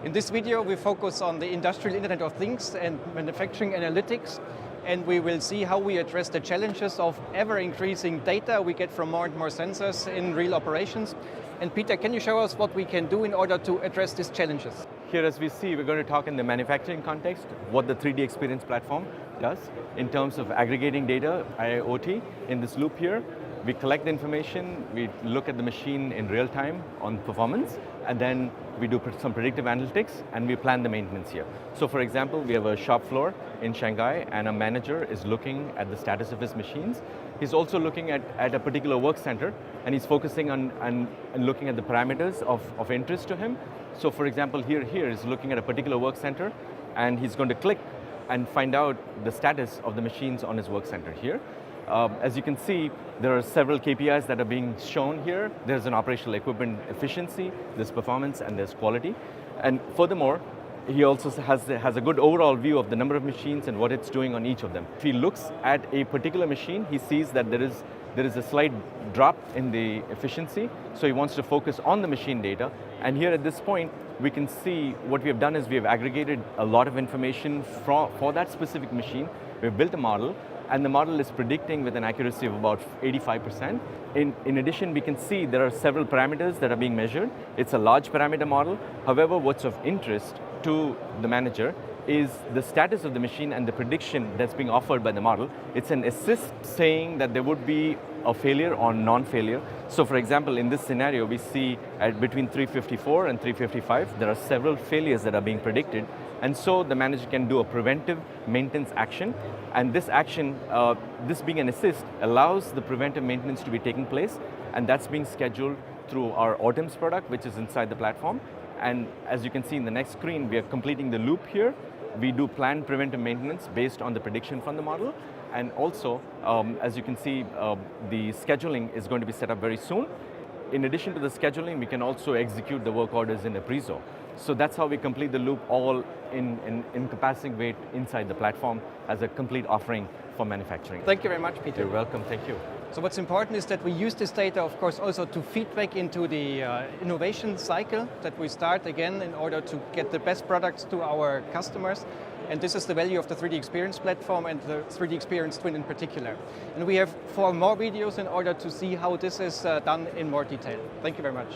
In this video, we focus on the industrial Internet of Things and manufacturing analytics, and we will see how we address the challenges of ever-increasing data we get from more and more sensors in real operations. And Peter, can you show us what we can do in order to address these challenges? Here, as we see, we're going to talk in the manufacturing context, what the 3D experience platform does in terms of aggregating data, IIOT, in this loop here. We collect the information, we look at the machine in real time on performance, and then we do some predictive analytics, and we plan the maintenance here. So for example, we have a shop floor in Shanghai, and a manager is looking at the status of his machines. He's also looking at a particular work center, and he's focusing on looking at the parameters of interest to him. So for example, here is looking at a particular work center, and he's going to click and find out the status of the machines on his work center here. As you can see, there are several KPIs that are being shown here. There's an operational equipment efficiency, there's performance, and there's quality. And furthermore, he also has a good overall view of the number of machines and what it's doing on each of them. If he looks at a particular machine, he sees that there is a slight drop in the efficiency, so he wants to focus on the machine data. And here at this point, we can see what we have done is we have aggregated a lot of information for that specific machine. We've built a model, and the model is predicting with an accuracy of about 85%. In addition, we can see there are several parameters that are being measured. It's a large parameter model. However, what's of interest to the manager is the status of the machine and the prediction that's being offered by the model. It's an assist saying that there would be a failure or non-failure. So for example, in this scenario, we see at between 354 and 355, there are several failures that are being predicted. And so the manager can do a preventive maintenance action. And this action, this being an assist, allows the preventive maintenance to be taking place. And that's being scheduled through our Autumns product, which is inside the platform. And as you can see in the next screen, we are completing the loop here. We do planned preventive maintenance based on the prediction from the model. And also, as you can see, the scheduling is going to be set up very soon. In addition to the scheduling, we can also execute the work orders in a pre-zo. So that's how we complete the loop all in encompassing way inside the platform as a complete offering for manufacturing. Thank you very much, Peter. You're welcome, thank you. So what's important is that we use this data, of course, also to feedback into the innovation cycle that we start again in order to get the best products to our customers. And this is the value of the 3D Experience platform and the 3D Experience Twin in particular. And we have 4 more videos in order to see how this is done in more detail. Thank you very much.